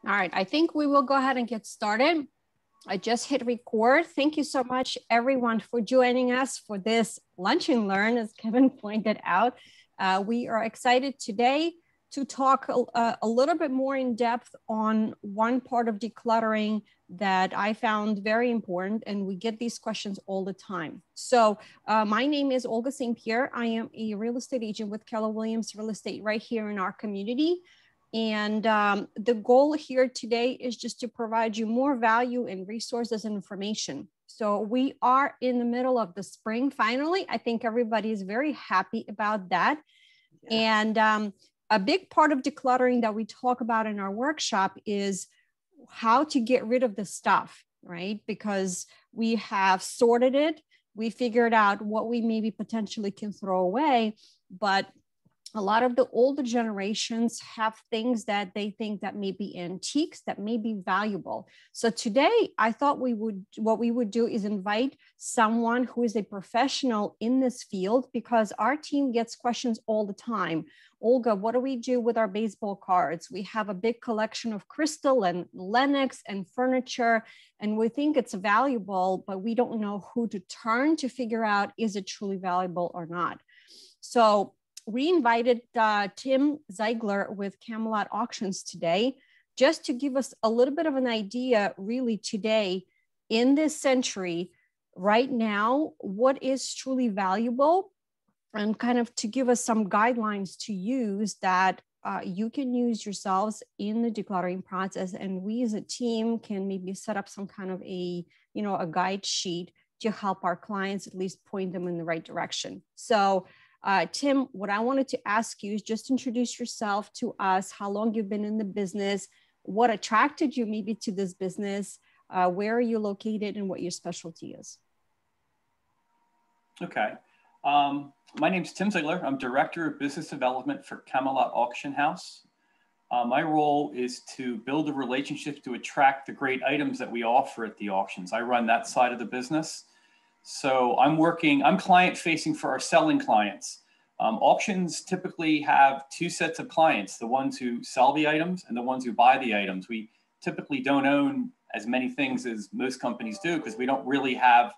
All right, I think we will go ahead and get started. I just hit record. Thank you so much, everyone, for joining us for this Lunch and Learn, as Kevin pointed out. We are excited today to talk a little bit more in depth on one part of decluttering that I found very important, and we get these questions all the time. So my name is Olga St. Pierre. I am a real estate agent with Keller Williams Real Estate right here in our community. And the goal here today is just to provide you more value and resources and information. So we are in the middle of the spring, finally. I think everybody is very happy about that. Yeah. And a big part of decluttering that we talk about in our workshop is how to get rid of the stuff, right? Because we have sorted it. We figured out what we maybe potentially can throw away, but a lot of the older generations have things that they think that may be antiques, that may be valuable. So today I thought what we would do is invite someone who is a professional in this field, because our team gets questions all the time. Olga, what do we do with our baseball cards? We have a big collection of crystal and Lenox and furniture, and we think it's valuable, but we don't know who to turn to figure out, is it truly valuable or not? So we invited Tim Zeigler with Kamelot Auctions today, just to give us a little bit of an idea, really today, in this century, right now, what is truly valuable, and kind of to give us some guidelines to use that you can use yourselves in the decluttering process. And we as a team can maybe set up some kind of a guide sheet to help our clients at least point them in the right direction. So Tim, what I wanted to ask you is just introduce yourself to us, how long you've been in the business, what attracted you maybe to this business, where are you located, and what your specialty is. Okay. My name is Tim Zeigler. I'm Director of Business Development for Kamelot Auction House. My role is to build a relationship to attract the great items that we offer at the auctions. I run that side of the business. So I'm client facing for our selling clients. Auctions typically have two sets of clients, the ones who sell the items and the ones who buy the items. We typically don't own as many things as most companies do because we don't really have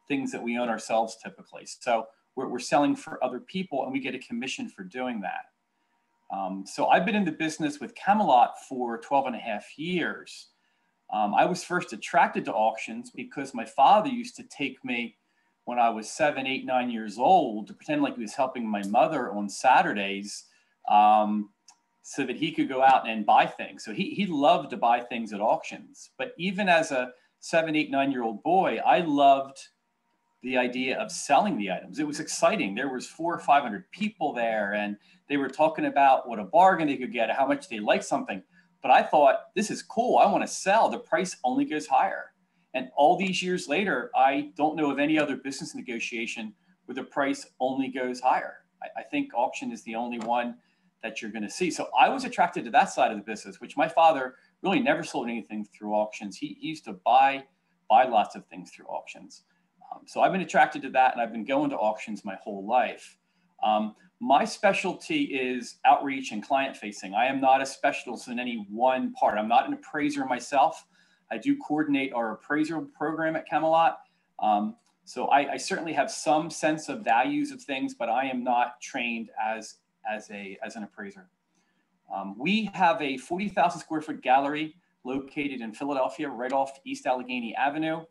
things that we own ourselves typically. So we're selling for other people and we get a commission for doing that. So I've been in the business with Kamelot for 12 and a half years. I was first attracted to auctions because my father used to take me when I was 7, 8, 9 years old to pretend like he was helping my mother on Saturdays so that he could go out and buy things. So he loved to buy things at auctions. But even as a 7, 8, 9-year-old boy, I loved the idea of selling the items. It was exciting. There was 400 or 500 people there and they were talking about what a bargain they could get, how much they liked something. But I thought, this is cool. I want to sell. The price only goes higher. And all these years later, I don't know of any other business negotiation where the price only goes higher. I think auction is the only one that you're going to see. So I was attracted to that side of the business, which my father really never sold anything through auctions. He used to buy lots of things through auctions. So I've been attracted to that, and I've been going to auctions my whole life. My specialty is outreach and client facing. I am not a specialist in any one part. I'm not an appraiser myself. I do coordinate our appraiser program at Kamelot. So I certainly have some sense of values of things, but I am not trained as an appraiser. We have a 40,000 square foot gallery located in Philadelphia, right off East Allegheny Avenue.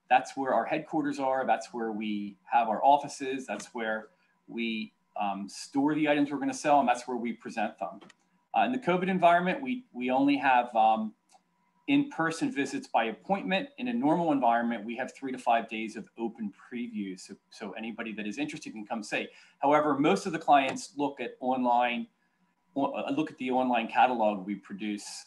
That's where our headquarters are. That's where we have our offices. That's where we store the items we're going to sell, and that's where we present them. In the COVID environment, we only have in-person visits by appointment. In a normal environment, we have 3 to 5 days of open previews. So anybody that is interested can come say. However, most of the clients look at the online catalog we produce.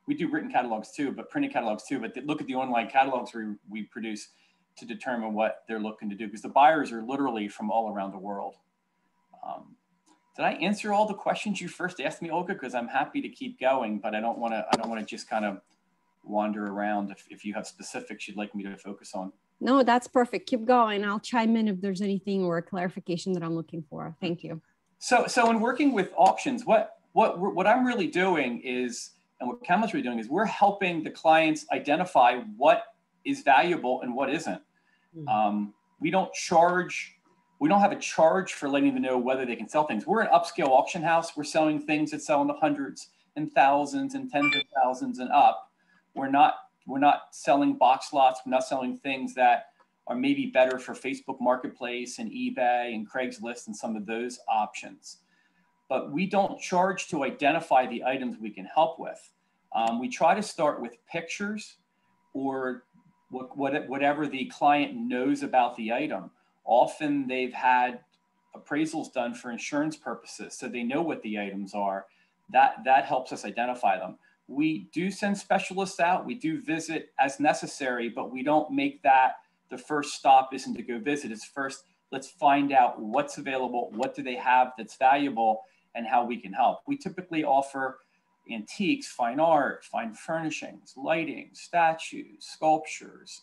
We do written catalogs too, but printed catalogs too, but they look at the online catalogs we produce to determine what they're looking to do, because the buyers are literally from all around the world. Did I answer all the questions you first asked me, Olga? Because I'm happy to keep going, but I don't want to just kind of wander around. If you have specifics you'd like me to focus on. No, that's perfect. Keep going. I'll chime in if there's anything or a clarification that I'm looking for. Thank you. So in working with auctions, what I'm really doing is, And what Kamelot's really doing is we're helping the clients identify what is valuable and what isn't. We don't have a charge for letting them know whether they can sell things. We're an upscale auction house. We're selling things that sell in the hundreds and thousands and tens of thousands and up. We're not selling box lots. We're not selling things that are maybe better for Facebook Marketplace and eBay and Craigslist and some of those options. But we don't charge to identify the items we can help with. We try to start with pictures or whatever the client knows about the item. Often they've had appraisals done for insurance purposes, so they know what the items are. That helps us identify them. We do send specialists out. We do visit as necessary, but we don't make that the first stop isn't to go visit. It's first, let's find out what's available, what do they have that's valuable, and how we can help. We typically offer antiques, fine art, fine furnishings, lighting, statues, sculptures.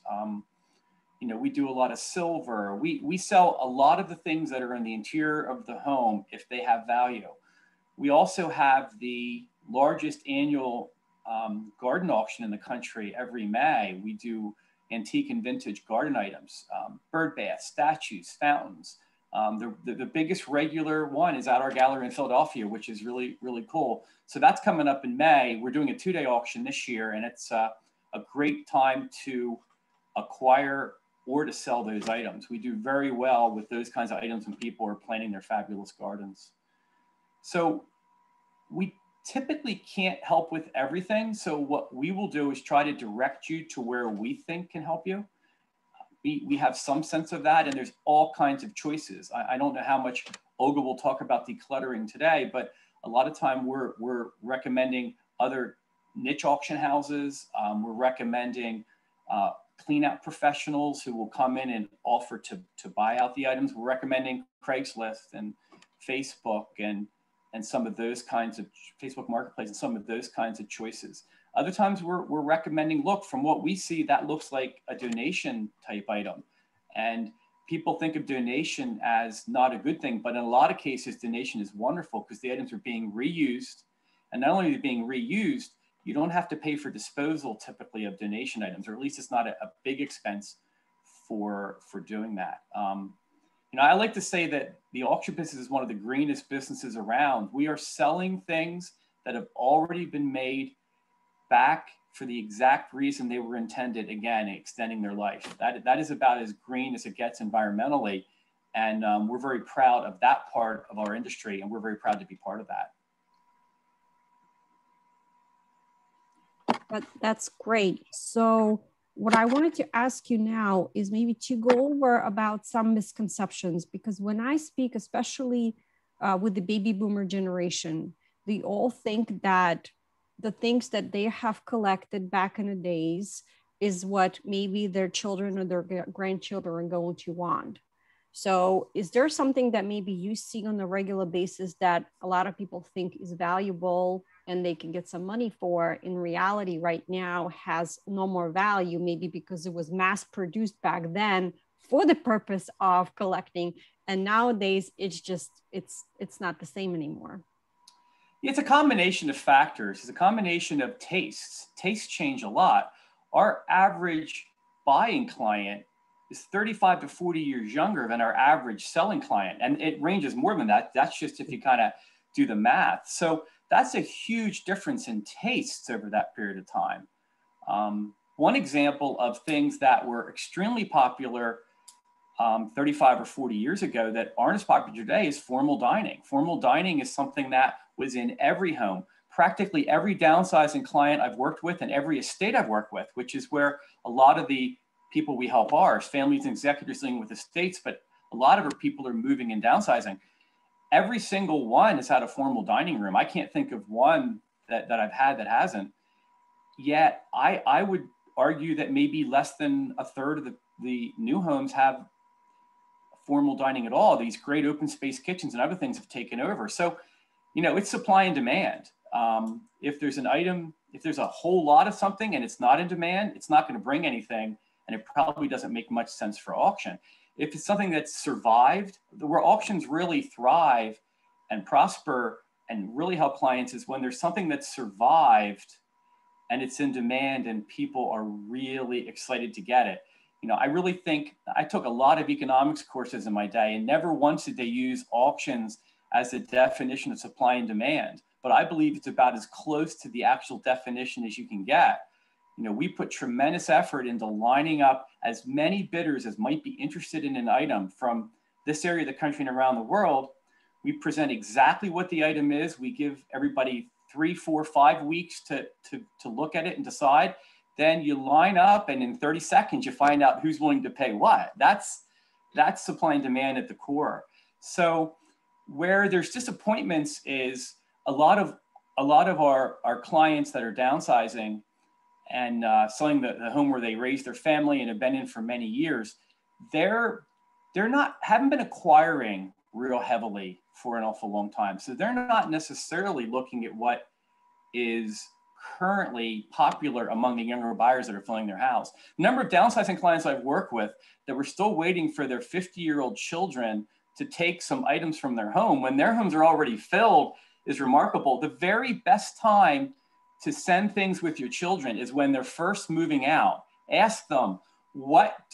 We do a lot of silver. We sell a lot of the things that are in the interior of the home if they have value. We also have the largest annual garden auction in the country every May. We do antique and vintage garden items, bird baths, statues, fountains. The biggest regular one is at our gallery in Philadelphia, which is really, really cool. So that's coming up in May. We're doing a 2-day auction this year, and it's a great time to acquire or to sell those items. We do very well with those kinds of items when people are planting their fabulous gardens. So we typically can't help with everything. So what we will do is try to direct you to where we think can help you. We have some sense of that, and there's all kinds of choices. I don't know how much Olga will talk about decluttering today, but a lot of time we're recommending other niche auction houses. We're recommending clean out professionals who will come in and offer to buy out the items. We're recommending Craigslist and Facebook and some of those kinds of Facebook Marketplace and some of those kinds of choices. Other times we're recommending, look, from what we see, that looks like a donation type item. And people think of donation as not a good thing, but in a lot of cases, donation is wonderful because the items are being reused. And not only are they being reused, you don't have to pay for disposal typically of donation items, or at least it's not a big expense for doing that. I like to say that the auction business is one of the greenest businesses around. We are selling things that have already been made back for the exact reason they were intended, again, extending their life. That is about as green as it gets environmentally. And we're very proud of that part of our industry, and we're very proud to be part of that. That's great. So what I wanted to ask you now is maybe to go over about some misconceptions, because when I speak, especially with the baby boomer generation, they all think that the things that they have collected back in the days is what maybe their children or their grandchildren are going to want. So is there something that maybe you see on a regular basis that a lot of people think is valuable and they can get some money for, in reality right now has no more value, maybe because it was mass produced back then for the purpose of collecting, and nowadays it's not the same anymore? It's a combination of factors. It's a combination of tastes. Tastes change a lot. Our average buying client is 35 to 40 years younger than our average selling client. And it ranges more than that. That's just if you kind of do the math. So that's a huge difference in tastes over that period of time. One example of things that were extremely popular 35 or 40 years ago that aren't as popular today is formal dining. Formal dining is something that was in every home. Practically every downsizing client I've worked with and every estate I've worked with, which is where a lot of the people we help are, families and executors dealing with estates, but a lot of our people are moving and downsizing. Every single one has had a formal dining room. I can't think of one that I've had that hasn't. Yet I would argue that maybe less than a third of the new homes have formal dining at all. These great open space kitchens and other things have taken over. So, it's supply and demand. If there's an item, if there's a whole lot of something and it's not in demand, it's not going to bring anything, and it probably doesn't make much sense for auction. If it's something that's survived, where auctions really thrive and prosper and really help clients is when there's something that's survived and it's in demand and people are really excited to get it. You know, I really think I took a lot of economics courses in my day, and never once did they use auctions as a definition of supply and demand. But I believe it's about as close to the actual definition as you can get. You know, we put tremendous effort into lining up as many bidders as might be interested in an item from this area of the country and around the world. We present exactly what the item is. We give everybody 3, 4, 5 weeks to look at it and decide. Then you line up, and in 30 seconds, you find out who's willing to pay what. That's supply and demand at the core. So where there's disappointments is a lot of our clients that are downsizing and selling the home where they raised their family and have been in for many years, haven't been acquiring real heavily for an awful long time. So they're not necessarily looking at what is currently popular among the younger buyers that are filling their house. The number of downsizing clients I've worked with that were still waiting for their 50-year-old children to take some items from their home when their homes are already filled is remarkable. The very best time to send things with your children is when they're first moving out. Ask them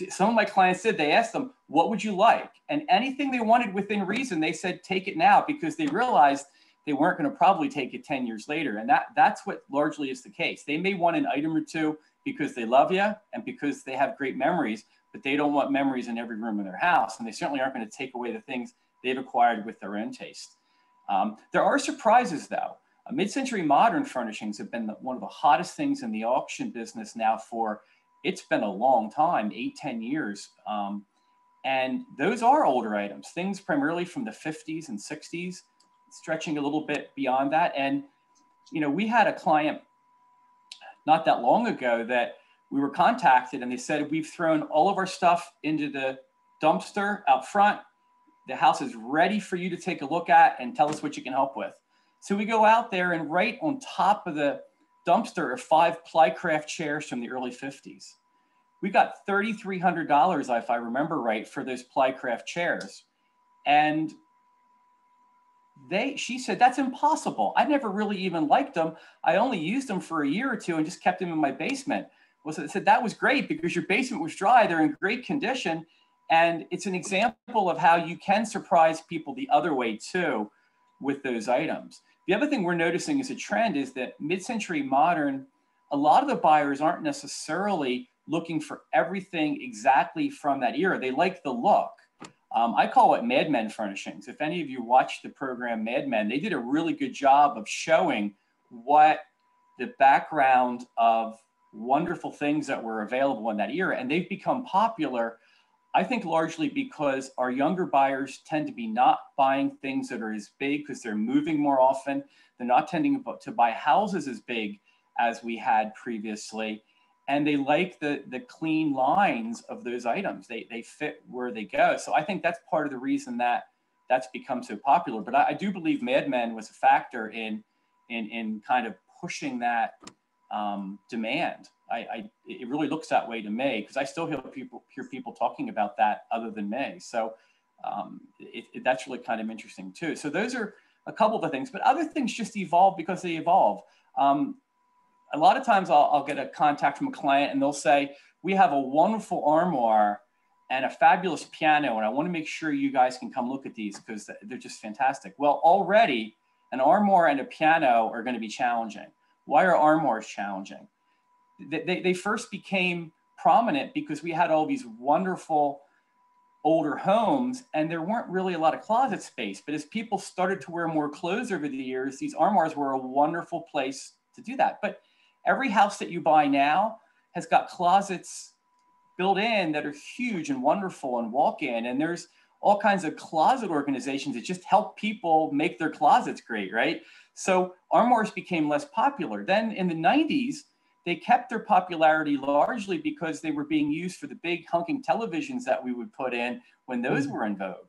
some of my clients did. They asked them, what would you like? And anything they wanted within reason, they said, take it now, because they realized they weren't going to probably take it 10 years later. And that's what largely is the case. They may want an item or two because they love you and because they have great memories, but they don't want memories in every room in their house. And they certainly aren't going to take away the things they've acquired with their own taste. There are surprises, though. Mid-century modern furnishings have been one of the hottest things in the auction business now it's been a long time, 8-10 years. And those are older items, things primarily from the 50s and 60s, stretching a little bit beyond that. And, you know, we had a client not that long ago that we were contacted, and they said, we've thrown all of our stuff into the dumpster out front. The house is ready for you to take a look at and tell us what you can help with. So we go out there, and right on top of the dumpster are 5 Plycraft chairs from the early 50s. We got $3,300, if I remember right, for those Plycraft chairs. And she said, that's impossible. I never really even liked them. I only used them for a year or two and just kept them in my basement. Well, so I said, that was great because your basement was dry. They're in great condition. And it's an example of how you can surprise people the other way too with those items. The other thing we're noticing as a trend is that mid-century modern, a lot of the buyers aren't necessarily looking for everything exactly from that era. They like the look. I call it Mad Men furnishings. If any of you watched the program Mad Men, they did a really good job of showing what the background of wonderful things that were available in that era. And they've become popular, I think, largely because our younger buyers tend to be not buying things that are as big because they're moving more often. They're not tending to buy houses as big as we had previously. And they like the clean lines of those items. They fit where they go. So I think that's part of the reason that's become so popular. But I do believe Mad Men was a factor in kind of pushing that demand. It really looks that way to me, because I still hear people talking about that other than me. So that's really kind of interesting too. So those are a couple of the things, but other things just evolve because they evolve. A lot of times I'll get a contact from a client and they'll say, we have a wonderful armoire and a fabulous piano, and I want to make sure you guys can come look at these because they're just fantastic. Well, already an armoire and a piano are going to be challenging. Why are armoires challenging? They first became prominent because we had all these wonderful older homes and there weren't really a lot of closet space. But as people started to wear more clothes over the years, these armoires were a wonderful place to do that. But every house that you buy now has got closets built in that are huge and wonderful and walk-in. And there's all kinds of closet organizations that just help people make their closets great, right? So armoires became less popular. Then in the 90s, they kept their popularity largely because they were being used for the big hunking televisions that we would put in when those were in vogue.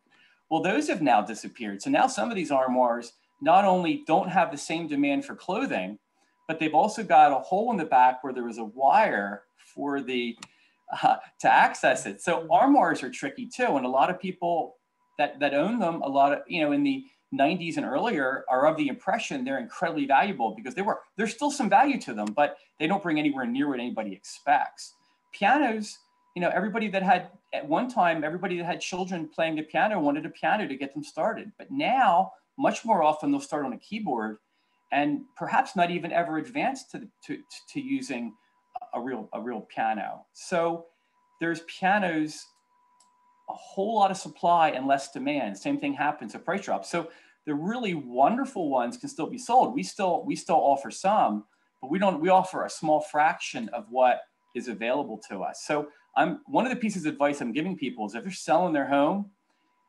Well, those have now disappeared. So now some of these armoires not only don't have the same demand for clothing, but they've also got a hole in the back where there was a wire for the to access it. So armoires are tricky too, and a lot of people that own them, a lot of in the 90s and earlier are of the impression they're incredibly valuable because there's still some value to them, but they don't bring anywhere near what anybody expects. Pianos, you know, everybody that had children playing the piano wanted a piano to get them started. But now, much more often, they'll start on a keyboard and perhaps not even ever advance to using a real piano. So there's pianos, a whole lot of supply and less demand. Same thing happens at price drop. So the really wonderful ones can still be sold. We still offer some, but we offer a small fraction of what is available to us. So one of the pieces of advice I'm giving people is if they're selling their home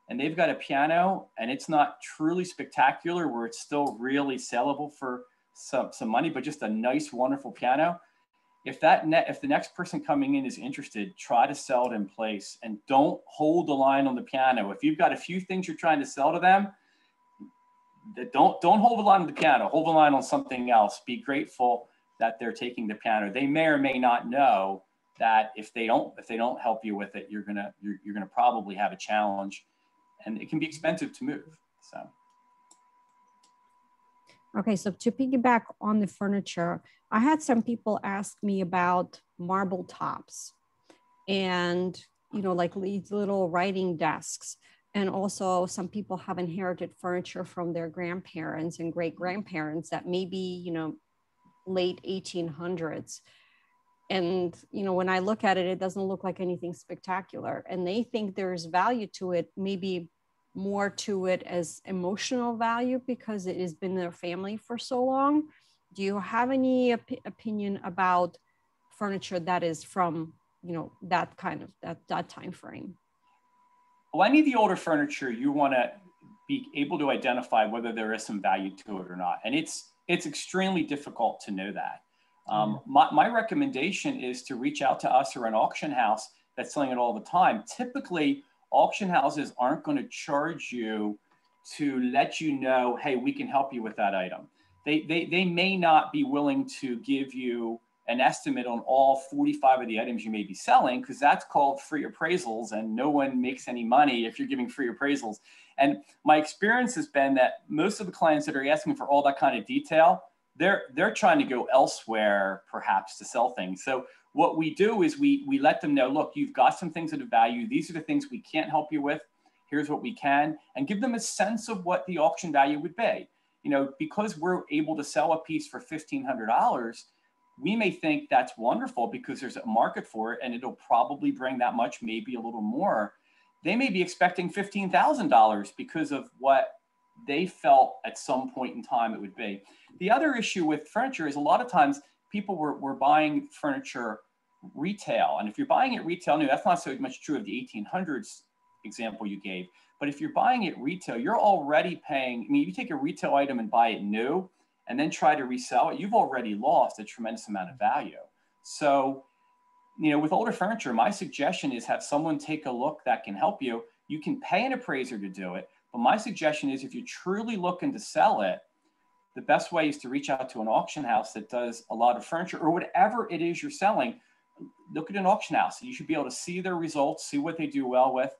and they've got a piano and it's not truly spectacular, where it's still really sellable for some money, but just a nice, wonderful piano, if the next person coming in is interested, try to sell it in place and don't hold the line on the piano. If you've got a few things you're trying to sell to them, don't hold the line on the piano, hold the line on something else. Be grateful that they're taking the piano. They may or may not know that if they don't help you with it, you're gonna probably have a challenge, and it can be expensive to move. So. Okay, so to piggyback on the furniture, I had some people ask me about marble tops and, you know, like these little writing desks. And also some people have inherited furniture from their grandparents and great grandparents that maybe, you know, late 1800s. And, you know, when I look at it, it doesn't look like anything spectacular. And they think there's value to it, maybe more to it as emotional value because it has been in their family for so long. Do you have any opinion about furniture that is from, you know, that kind of that time frame? Well, any of the older furniture, you want to be able to identify whether there is some value to it or not. And it's extremely difficult to know that. My recommendation is to reach out to us or an auction house that's selling it all the time. Typically, auction houses aren't going to charge you to let you know, hey, we can help you with that item. They may not be willing to give you an estimate on all 45 of the items you may be selling, because that's called free appraisals, and no one makes any money if you're giving free appraisals. And my experience has been that most of the clients that are asking for all that kind of detail, they're trying to go elsewhere, perhaps, to sell things. So what we do is we let them know, look, you've got some things that have value. These are the things we can't help you with. Here's what we can, and give them a sense of what the auction value would be. You know, because we're able to sell a piece for $1,500, we may think that's wonderful because there's a market for it and it'll probably bring that much, maybe a little more. They may be expecting $15,000 because of what they felt at some point in time it would be. The other issue with furniture is a lot of times people were buying furniture retail. And if you're buying it retail new, that's not so much true of the 1800s example you gave. But if you're buying it retail, you're already paying. I mean, if you take a retail item and buy it new and then try to resell it, you've already lost a tremendous amount of value. So, you know, with older furniture, my suggestion is have someone take a look that can help you. You can pay an appraiser to do it. But my suggestion is if you're truly looking to sell it, the best way is to reach out to an auction house that does a lot of furniture or whatever it is you're selling. Look at an auction house. You should be able to see their results, see what they do well with,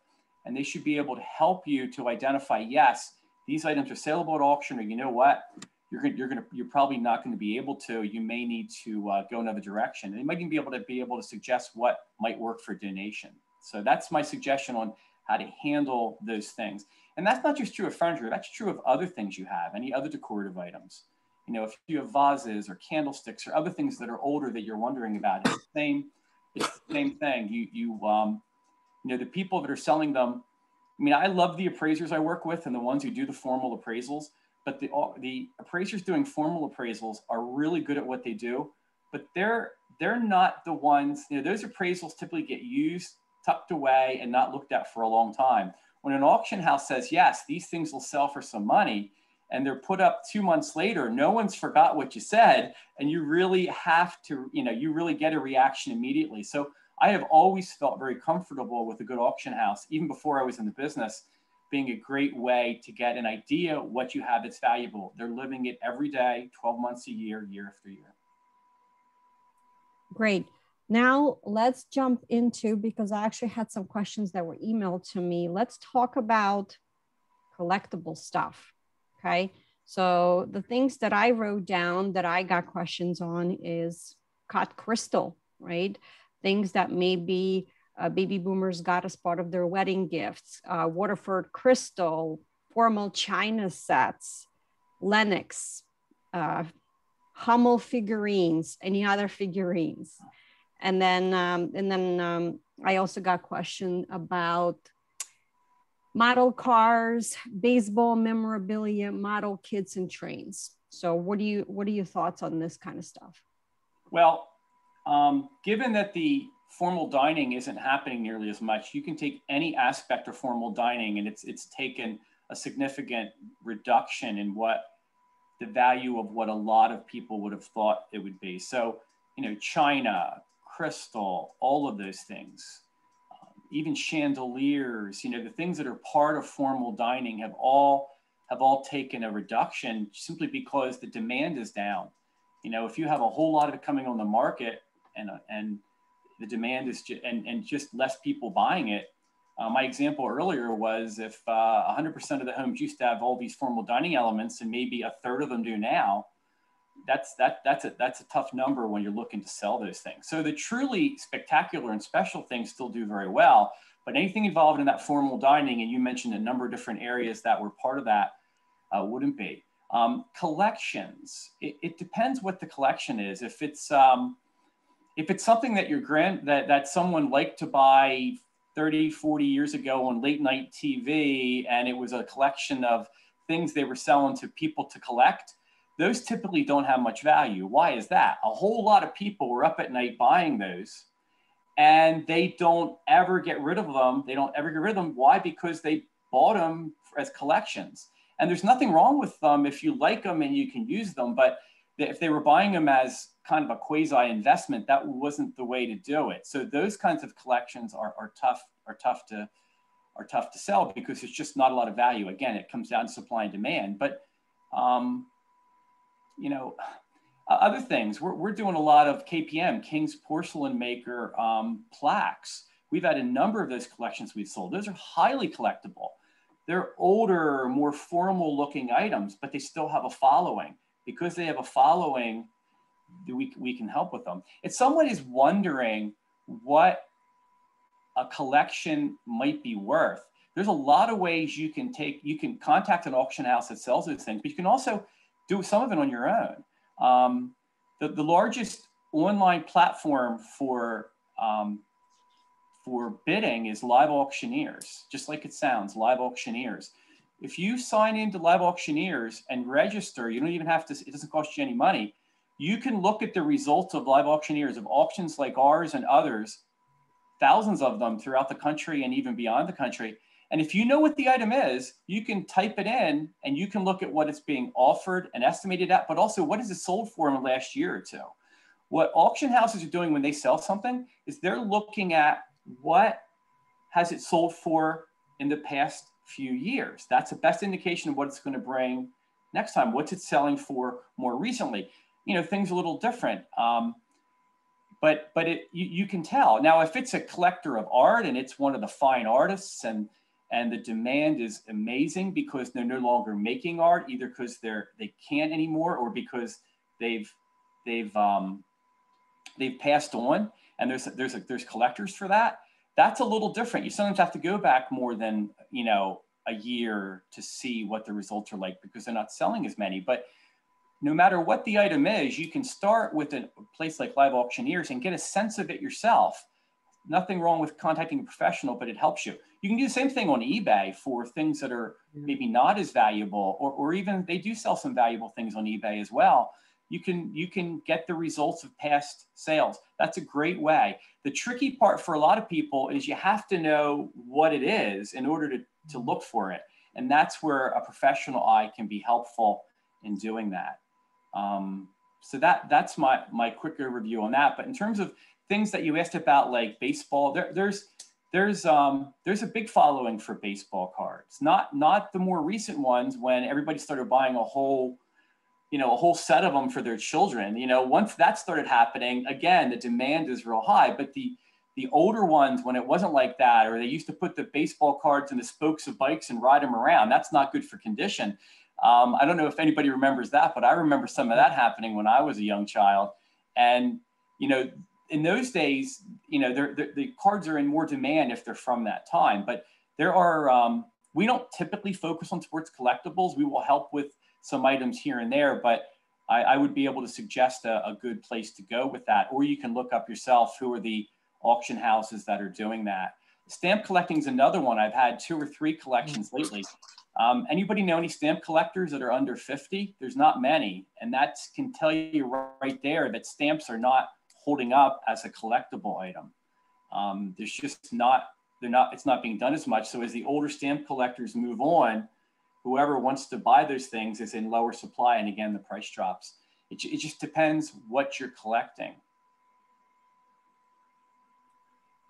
and they should be able to help you to identify, yes, these items are saleable at auction, or you know what, you're probably not going to be able to. You may need to go another direction. And they might even be able to suggest what might work for donation. So that's my suggestion on how to handle those things. And that's not just true of furniture. That's true of other things you have, any other decorative items. You know, if you have vases or candlesticks or other things that are older that you're wondering about, it's the same thing. You know, the people that are selling them, I mean, I love the appraisers I work with and the ones who do the formal appraisals, but the appraisers doing formal appraisals are really good at what they do, but they're not the ones, you know, those appraisals typically get used, tucked away, and not looked at for a long time. When an auction house says, yes, these things will sell for some money, and they're put up 2 months later, no one's forgot what you said, and you really have to, you know, you really get a reaction immediately. So I have always felt very comfortable with a good auction house, even before I was in the business, being a great way to get an idea what you have that's valuable. They're living it every day, 12 months a year, year after year. Great. Now let's jump into, because I actually had some questions that were emailed to me. Let's talk about collectible stuff. Okay. So the things that I wrote down that I got questions on is cut crystal, right? Things that maybe baby boomers got as part of their wedding gifts, Waterford crystal, formal china sets, Lennox, Hummel figurines, any other figurines. And then I also got question about model cars, baseball memorabilia, model kits and trains. So what are your thoughts on this kind of stuff? Well, given that the formal dining isn't happening nearly as much, you can take any aspect of formal dining and it's taken a significant reduction in what the value of what a lot of people would have thought it would be. So, you know, china, crystal, all of those things, even chandeliers, you know, the things that are part of formal dining have all taken a reduction simply because the demand is down. You know, if you have a whole lot of it coming on the market and the demand is just less people buying it. My example earlier was if 100% of the homes used to have all these formal dining elements and maybe a third of them do now, that's a tough number when you're looking to sell those things. So the truly spectacular and special things still do very well, but anything involved in that formal dining, and you mentioned a number of different areas that were part of that, wouldn't be. Collections, it depends what the collection is. If it's something that that someone liked to buy 30, 40 years ago on late night TV, and it was a collection of things they were selling to people to collect, those typically don't have much value. Why is that? A whole lot of people were up at night buying those, and they don't ever get rid of them. They don't ever get rid of them. Why? Because they bought them as collections. And there's nothing wrong with them if you like them and you can use them, but if they were buying them as kind of a quasi investment, that wasn't the way to do it. So those kinds of collections are tough to sell because there's just not a lot of value. Again, it comes down to supply and demand. But you know, other things, we're doing a lot of KPM, King's Porcelain Maker plaques. We've had a number of those collections we've sold. Those are highly collectible. They're older, more formal looking items, but they still have a following. Because they have a following, we can help with them. If someone is wondering what a collection might be worth, there's a lot of ways you can contact an auction house that sells those things, but you can also do some of it on your own. The largest online platform for bidding is Live Auctioneers, just like it sounds, Live Auctioneers. If you sign into Live Auctioneers and register, you don't even have to, it doesn't cost you any money. You can look at the results of Live Auctioneers, of auctions like ours and others, thousands of them throughout the country and even beyond the country. And if you know what the item is, you can type it in and you can look at what it's being offered and estimated at, but also what is it sold for in the last year or two. What auction houses are doing when they sell something is they're looking at what has it sold for in the past few years. That's the best indication of what it's going to bring next time. What's it selling for more recently? You know, things a little different. But you can tell. Now, if it's a collector of art and it's one of the fine artists and the demand is amazing because they're no longer making art, either because they can't anymore or because they've passed on, and there's collectors for that. That's a little different. You sometimes have to go back more than, you know, a year to see what the results are like because they're not selling as many. But no matter what the item is, you can start with a place like Live Auctioneers and get a sense of it yourself. Nothing wrong with contacting a professional, but it helps you. You can do the same thing on eBay for things that are maybe not as valuable, or even they do sell some valuable things on eBay as well. You can get the results of past sales. That's a great way. The tricky part for a lot of people is you have to know what it is in order to look for it. And that's where a professional eye can be helpful in doing that. So that's my quick overview on that. But in terms of things that you asked about, like baseball, there's a big following for baseball cards. Not the more recent ones when everybody started buying a whole set of them for their children. You know, once that started happening, again, the demand is real high. But the older ones, when it wasn't like that, or they used to put the baseball cards in the spokes of bikes and ride them around, that's not good for condition. I don't know if anybody remembers that, but I remember some of that happening when I was a young child. And, you know, in those days, you know, the cards are in more demand if they're from that time. But there are, we don't typically focus on sports collectibles. We will help with some items here and there, but I would be able to suggest a good place to go with that. Or you can look up yourself who are the auction houses that are doing that. Stamp collecting is another one. I've had 2 or 3 collections lately. Anybody know any stamp collectors that are under 50? There's not many. And that can tell you right there that stamps are not holding up as a collectible item. There's just not, it's not being done as much. So as the older stamp collectors move on, whoever wants to buy those things is in lower supply. And again, the price drops. It just depends what you're collecting.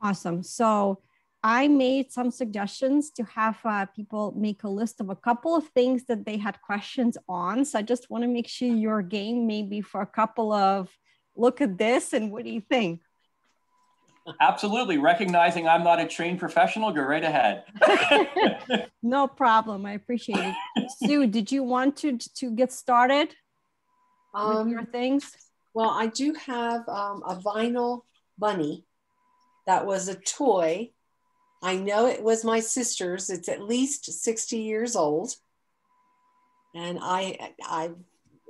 Awesome. So I made some suggestions to have people make a list of a couple of things that they had questions on. So I just want to make sure you're game maybe for a couple of look at this and what do you think? Absolutely. Recognizing I'm not a trained professional, go right ahead. No problem. I appreciate it. Sue, did you want to get started with your things? Well, I do have a vinyl bunny that was a toy. I know it was my sister's. It's at least 60 years old. And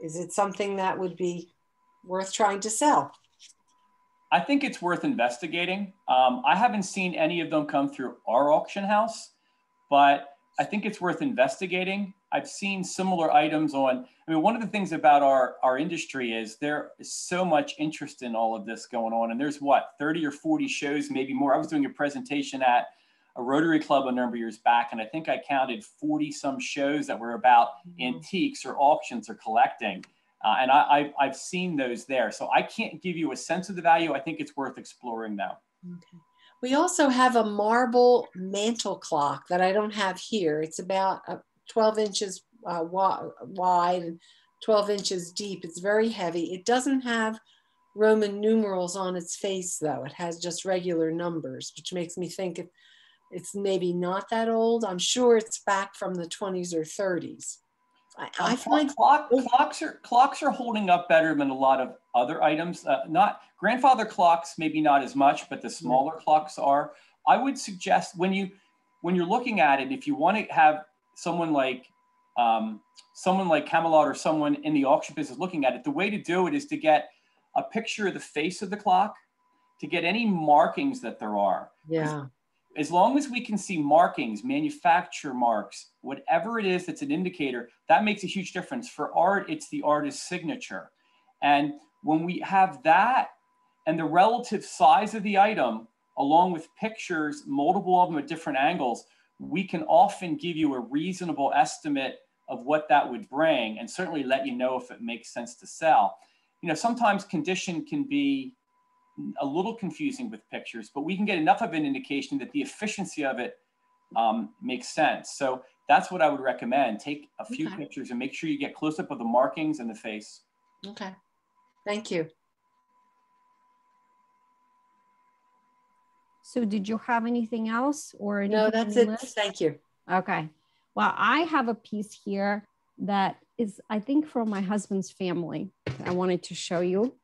is it something that would be worth trying to sell? I think it's worth investigating. I haven't seen any of them come through our auction house, but I think it's worth investigating. I've seen similar items on, I mean, one of the things about our industry is there is so much interest in all of this going on. And there's what, 30 or 40 shows, maybe more. I was doing a presentation at a Rotary Club a number of years back, and I think I counted 40 some shows that were about antiques or auctions or collecting. And I've seen those there. So I can't give you a sense of the value. I think it's worth exploring though. Okay. We also have a marble mantle clock that I don't have here. It's about 12 inches wide and 12 inches deep. It's very heavy. It doesn't have Roman numerals on its face though. It has just regular numbers, which makes me think it's maybe not that old. I'm sure it's back from the 20s or 30s. I find clocks are holding up better than a lot of other items. Not grandfather clocks, maybe not as much, but the smaller clocks are. I would suggest when you're looking at it, if you want to have someone like Kamelot or someone in the auction business looking at it, the way to do it is to get a picture of the face of the clock, to get any markings that there are. Yeah. As long as we can see markings, manufacturer marks, whatever it is that's an indicator, that makes a huge difference. For art, it's the artist's signature. And when we have that and the relative size of the item, along with pictures, multiple of them at different angles, we can often give you a reasonable estimate of what that would bring and certainly let you know if it makes sense to sell. You know, sometimes condition can be a little confusing with pictures, but we can get enough of an indication that the efficiency of it makes sense. So that's what I would recommend. Take a few pictures and make sure you get close up of the markings and the face. Okay. Thank you. So did you have anything else or anything? No, that's it. Thank you. Okay. Well, I have a piece here that is, I think, from my husband's family. I wanted to show you.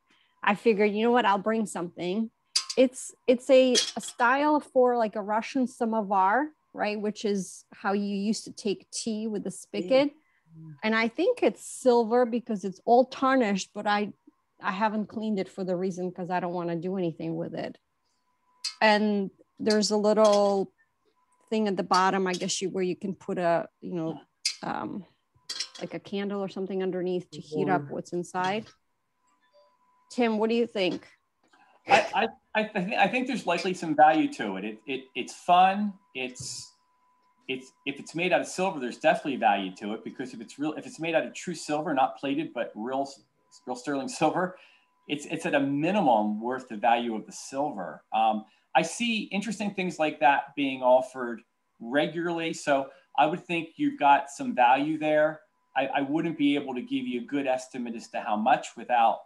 I figured, you know what, I'll bring something. It's a style for like a Russian samovar, right? Which is how you used to take tea with the spigot. And I think it's silver because it's all tarnished, but I haven't cleaned it for the reason because I don't want to do anything with it. And there's a little thing at the bottom, I guess where you can put a, like a candle or something underneath to heat up what's inside. Tim, what do you think? I think there's likely some value to it. It's fun. If it's made out of silver, there's definitely value to it because if it's made out of true silver, not plated, but real sterling silver, it's at a minimum worth the value of the silver. I see interesting things like that being offered regularly. So I would think you've got some value there. I wouldn't be able to give you a good estimate as to how much without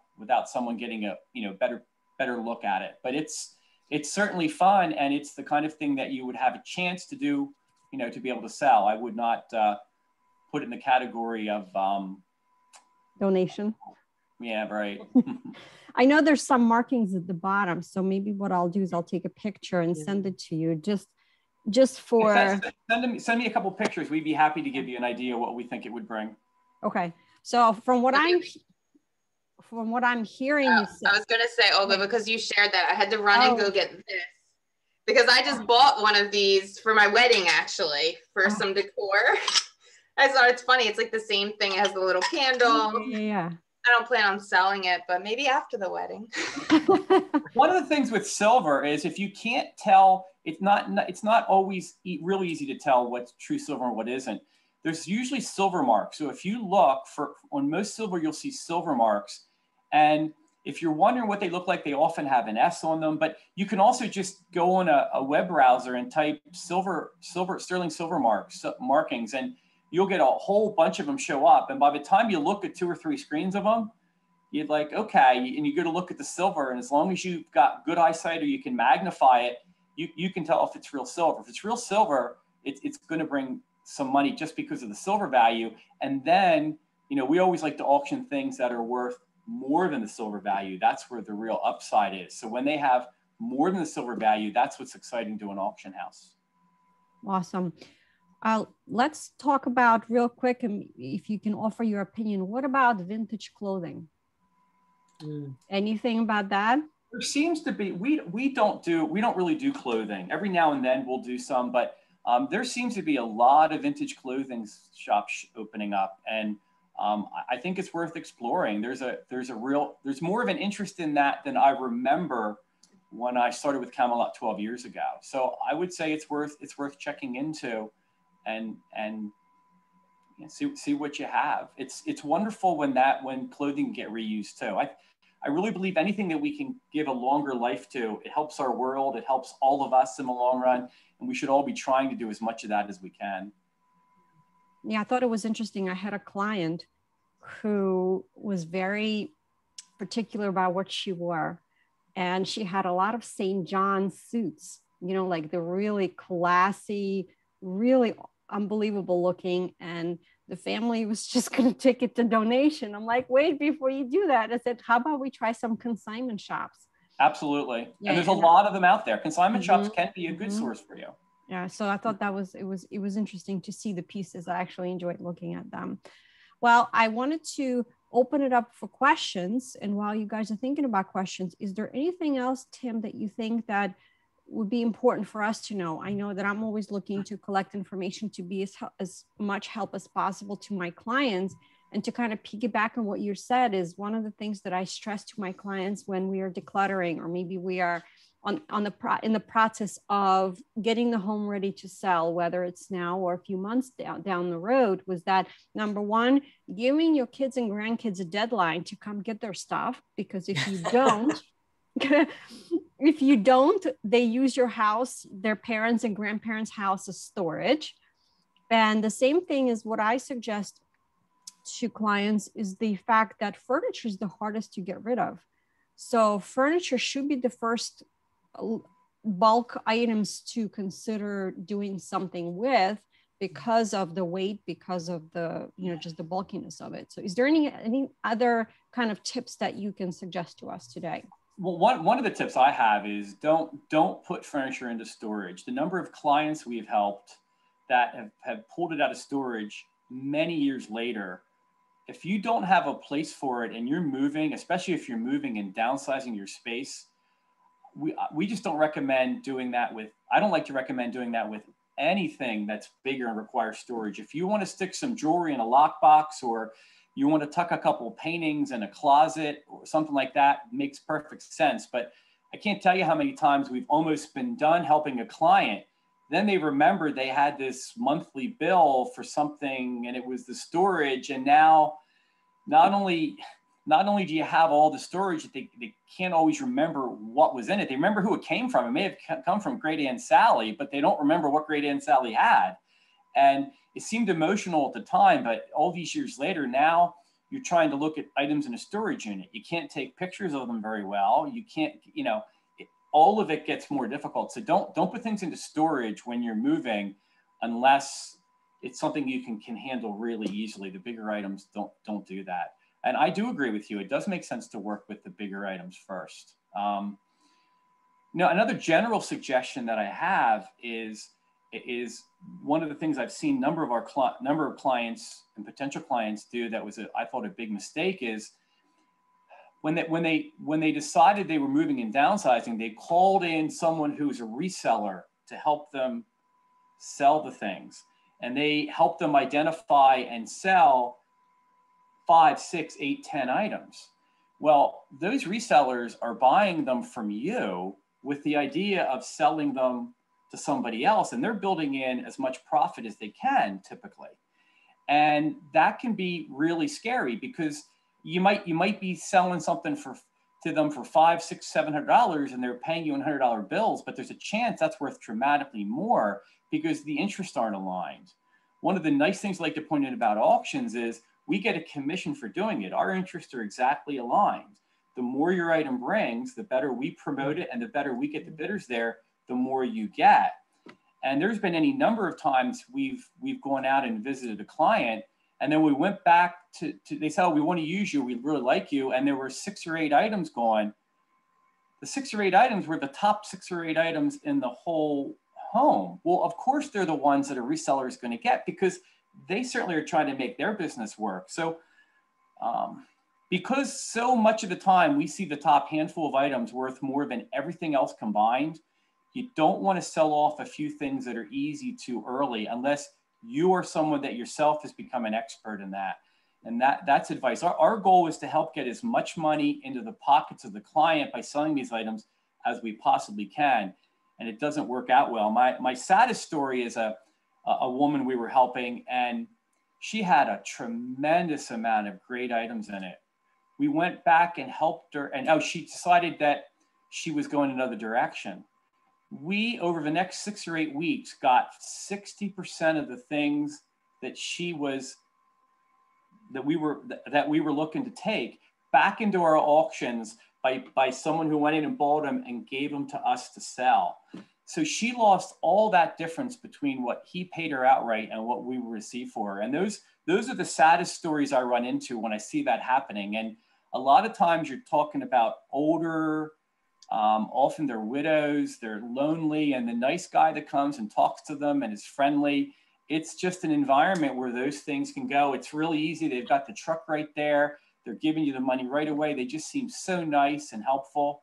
someone getting a better look at it. But it's certainly fun, and it's the kind of thing that you would have a chance to do, to be able to sell. I would not put it in the category of donation. Yeah, right. I know there's some markings at the bottom, so maybe what I'll do is I'll take a picture and send it to you, just for. Send me a couple pictures. We'd be happy to give you an idea what we think it would bring. Okay, so from what I'm hearing, you said, I was gonna say, Olga, because you shared that, I had to run and go get this because I just bought one of these for my wedding, actually, for some decor. I thought it's funny. It's like the same thing. It has the little candle. Yeah. I don't plan on selling it, but maybe after the wedding. One of the things with silver is if you can't tell, it's not always really easy to tell what's true silver and what isn't. There's usually silver marks. So if you look on most silver, you'll see silver marks. And if you're wondering what they look like, they often have an S on them. But you can also just go on a web browser and type sterling silver markings, and you'll get a whole bunch of them show up. And by the time you look at 2 or 3 screens of them, you're like, okay, and you go to look at the silver, and as long as you've got good eyesight or you can magnify it, you can tell if it's real silver. If it's real silver, it's going to bring some money just because of the silver value. And then, we always like to auction things that are worth more than the silver value. That's where the real upside is. So when they have more than the silver value, that's what's exciting to an auction house. Awesome. Let's talk about real quick, and if you can offer your opinion, what about vintage clothing? Anything about that? There seems to be, we don't really do clothing. Every now and then we'll do some, but there seems to be a lot of vintage clothing shops opening up, and I think it's worth exploring. There's more of an interest in that than I remember when I started with Kamelot 12 years ago. So I would say it's worth checking into, and see what you have. It's wonderful when clothing get reused too. I really believe anything that we can give a longer life to, it helps our world, it helps all of us in the long run, and we should all be trying to do as much of that as we can. Yeah, I thought it was interesting. I had a client who was very particular about what she wore, and she had a lot of St. John suits, like the really classy, really unbelievable looking, and the family was just going to take it to donation. I'm like, wait, before you do that, I said, how about we try some consignment shops? Absolutely. Yeah, and there's a lot of them out there. Consignment shops can be a good source for you. Yeah, so I thought that it was interesting to see the pieces. I actually enjoyed looking at them. Well, I wanted to open it up for questions. And while you guys are thinking about questions, is there anything else, Tim, that you think that would be important for us to know? I know that I'm always looking to collect information to be as much help as possible to my clients. And to kind of piggyback on what you said, is one of the things that I stress to my clients when we are decluttering, or maybe we are in the process of getting the home ready to sell, whether it's now or a few months down the road, was that, number one, giving your kids and grandkids a deadline to come get their stuff, because if you don't, they use your house, their parents' and grandparents' house as storage. And the same thing is what I suggest to clients, is the fact that furniture is the hardest to get rid of. So furniture should be the first bulk items to consider doing something with, because of the weight, because of the, just the bulkiness of it. So is there any other kind of tips that you can suggest to us today? Well, one of the tips I have is don't put furniture into storage. The number of clients we've helped that have pulled it out of storage many years later, if you don't have a place for it and you're moving, especially if you're moving and downsizing your space, we just don't recommend doing that with, I don't like to recommend doing that with anything that's bigger and requires storage. If you want to stick some jewelry in a lockbox, or you want to tuck a couple of paintings in a closet or something like that, makes perfect sense. But I can't tell you how many times we've almost been done helping a client, then they remembered they had this monthly bill for something and it was the storage. And now not only do you have all the storage, they can't always remember what was in it. They remember who it came from. It may have come from Great Aunt Sally, but they don't remember what Great Aunt Sally had. And it seemed emotional at the time, but all these years later, now you're trying to look at items in a storage unit. You can't take pictures of them very well. You can't, all of it gets more difficult. So don't put things into storage when you're moving, unless it's something you can handle really easily. The bigger items don't do that. And I do agree with you. It does make sense to work with the bigger items first. Now, another general suggestion that I have is one of the things I've seen number of clients and potential clients do that was I thought a big mistake is when they decided they were moving and downsizing, they called in someone who's a reseller to help them sell the things, and they helped them identify and sell 5, 6, 8, 10 items. Well, those resellers are buying them from you with the idea of selling them to somebody else, and they're building in as much profit as they can typically. And that can be really scary because you might be selling something to them for $500, $600, $700, and they're paying you $100 bills, but there's a chance that's worth dramatically more because the interests aren't aligned. One of the nice things I like to point out about auctions is we get a commission for doing it. Our interests are exactly aligned. The more your item brings, the better we promote it, and the better we get the bidders there, the more you get. And there's been any number of times we've gone out and visited a client, and then we went back to they said, oh, we want to use you, we really like you, and there were 6 or 8 items gone. The 6 or 8 items were the top 6 or 8 items in the whole home. Well, of course, they're the ones that a reseller is going to get because they certainly are trying to make their business work. So because so much of the time we see the top handful of items worth more than everything else combined, you don't want to sell off a few things that are easy too early unless you are someone that yourself has become an expert in that. And that's advice. Our goal is to help get as much money into the pockets of the client by selling these items as we possibly can. And it doesn't work out well. My saddest story is a woman we were helping, and she had a tremendous amount of great items in it. We went back and helped her, and she decided that she was going another direction. We, over the next 6 or 8 weeks, got 60% of the things that we were looking to take back into our auctions by someone who went in and bought them and gave them to us to sell. So she lost all that difference between what he paid her outright and what we received for her. And those are the saddest stories I run into when I see that happening. And a lot of times you're talking about older, often they're widows, they're lonely, and the nice guy that comes and talks to them and is friendly, it's just an environment where those things can go. It's really easy. They've got the truck right there. They're giving you the money right away. They just seem so nice and helpful.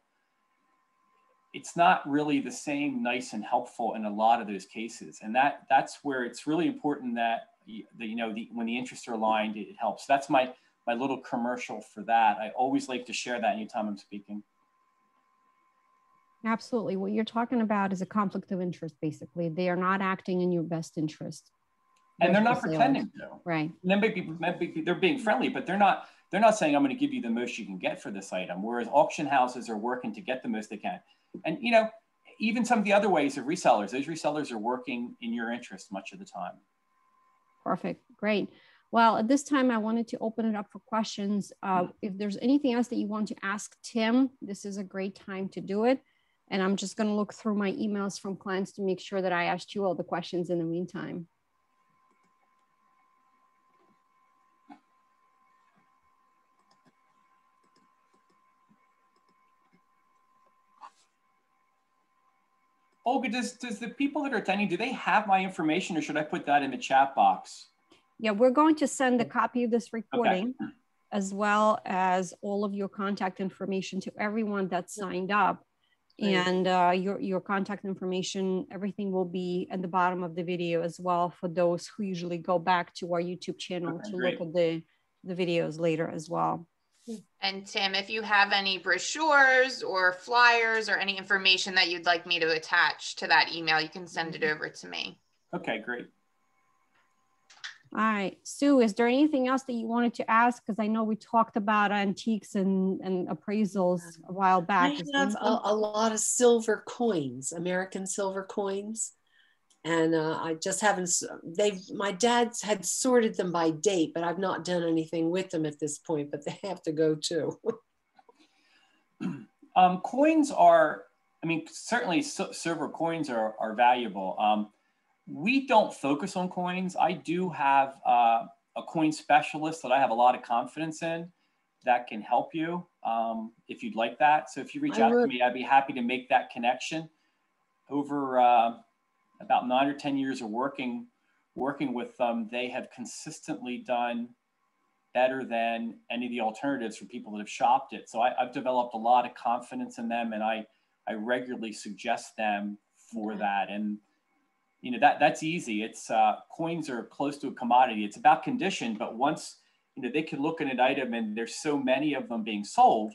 It's not really the same nice and helpful in a lot of those cases. And that's where it's really important that when the interests are aligned, it helps. That's my little commercial for that. I always like to share that anytime I'm speaking. Absolutely. What you're talking about is a conflict of interest, basically. They are not acting in your best interest. And they're not pretending to. Right. And then maybe they're being friendly, but they're not saying, I'm going to give you the most you can get for this item. Whereas auction houses are working to get the most they can. And, even some of the other ways of resellers, those resellers are working in your interest much of the time. Perfect. Great. Well, at this time, I wanted to open it up for questions. If there's anything else that you want to ask Tim, this is a great time to do it. And I'm just going to look through my emails from clients to make sure that I asked you all the questions in the meantime. Olga, does the people that are attending, do they have my information, or should I put that in the chat box? Yeah, we're going to send a copy of this recording, okay, as well as all of your contact information to everyone that signed up. Great. And your contact information, everything will be at the bottom of the video as well for those who usually go back to our YouTube channel to look at the videos later as well. And Tim, if you have any brochures or flyers or any information that you'd like me to attach to that email, you can send it over to me. Okay, great. All right, Sue, is there anything else that you wanted to ask? Because I know we talked about antiques and appraisals a while back. I have a lot of silver coins, American silver coins. And I just haven't, my dad had sorted them by date, but I've not done anything with them at this point, but they have to go too. Coins are, certainly silver coins are valuable. We don't focus on coins. I do have a coin specialist that I have a lot of confidence in that can help you if you'd like that. So if you reach out to me, I'd be happy to make that connection. Over about 9 or 10 years of working with them, they have consistently done better than any of the alternatives for people that have shopped it. So I've developed a lot of confidence in them, and I regularly suggest them for that. And you know, that's easy. It's coins are close to a commodity. It's about condition, but once they can look at an item and there's so many of them being sold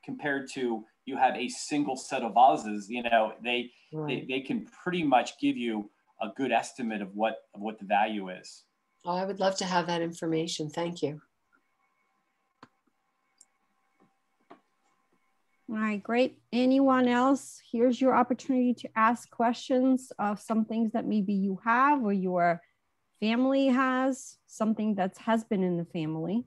compared to you have a single set of vases, they can pretty much give you a good estimate of what the value is. Oh, I would love to have that information. Thank you. All right, great. Anyone else? Here's your opportunity to ask questions of some things that maybe you have or your family has, something that has been in the family.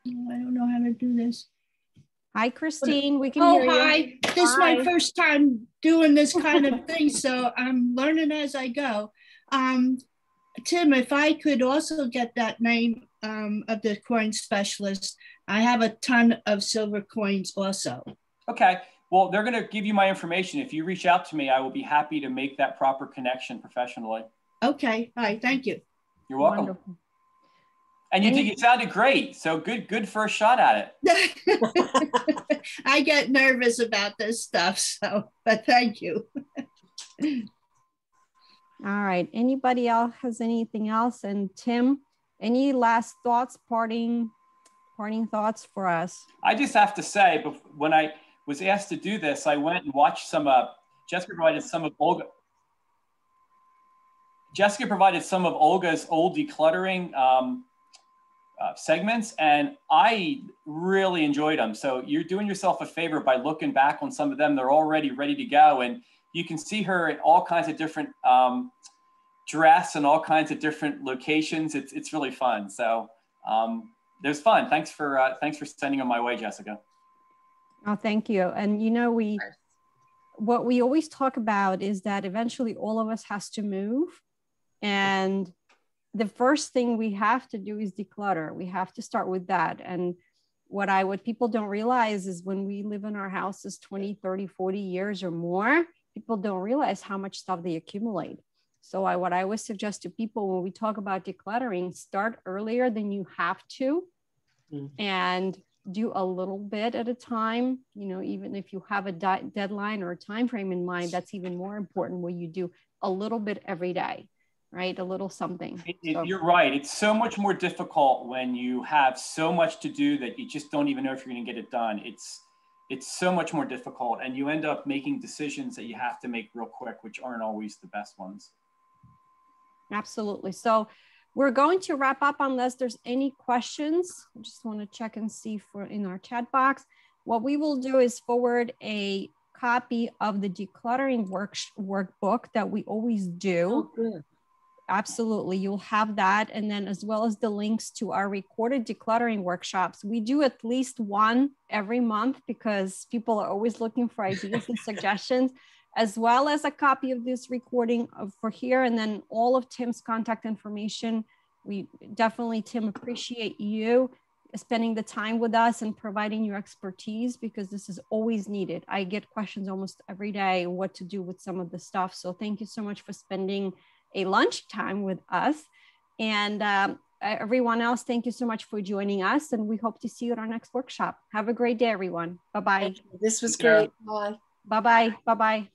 I don't know how to do this. Hi, Christine. We can hear you. Hi. This is my first time doing this kind of thing, so I'm learning as I go. Tim, if I could also get that name of the coin specialist. I have a ton of silver coins also. Okay. Well, they're going to give you my information. If you reach out to me, I will be happy to make that proper connection professionally. Okay. All right. Thank you. You're welcome. Wonderful. And you sounded great. So good first shot at it. I get nervous about this stuff, but thank you. All right. Anybody else has anything else? And Tim, any last thoughts, parting thoughts for us? I just have to say, when I was asked to do this, I went and watched some, Jessica provided some of Olga's old decluttering segments, and I really enjoyed them. So you're doing yourself a favor by looking back on some of them. They're already ready to go, and you can see her at all kinds of different dress and all kinds of different locations. It's really fun. So there's fun. Thanks for sending them my way, Jessica. Oh, thank you. And what we always talk about is that eventually all of us has to move, and the first thing we have to do is declutter. We have to start with that. And what people don't realize is when we live in our houses 20, 30, 40 years or more, people don't realize how much stuff they accumulate. So what I always suggest to people when we talk about decluttering, start earlier than you have to, and do a little bit at a time. Even if you have a deadline or a time frame in mind, that's even more important, where you do a little bit every day, right? A little something. You're right. It's so much more difficult when you have so much to do that you just don't even know if you're going to get it done. It's so much more difficult, and you end up making decisions that you have to make real quick, which aren't always the best ones. Absolutely. So we're going to wrap up unless there's any questions. I just want to check and see in our chat box. What we will do is forward a copy of the decluttering workbook that we always do. Oh, good. Absolutely. You'll have that. And then as well as the links to our recorded decluttering workshops. We do at least one every month because people are always looking for ideas and suggestions, as well as a copy of this recording for here. And then all of Tim's contact information. We definitely, Tim, appreciate you spending the time with us and providing your expertise, because this is always needed. I get questions almost every day what to do with some of the stuff. So thank you so much for spending a lunchtime with us. And everyone else, thank you so much for joining us. And we hope to see you at our next workshop. Have a great day, everyone. Bye-bye. This was great. Bye. Bye-bye. Bye-bye.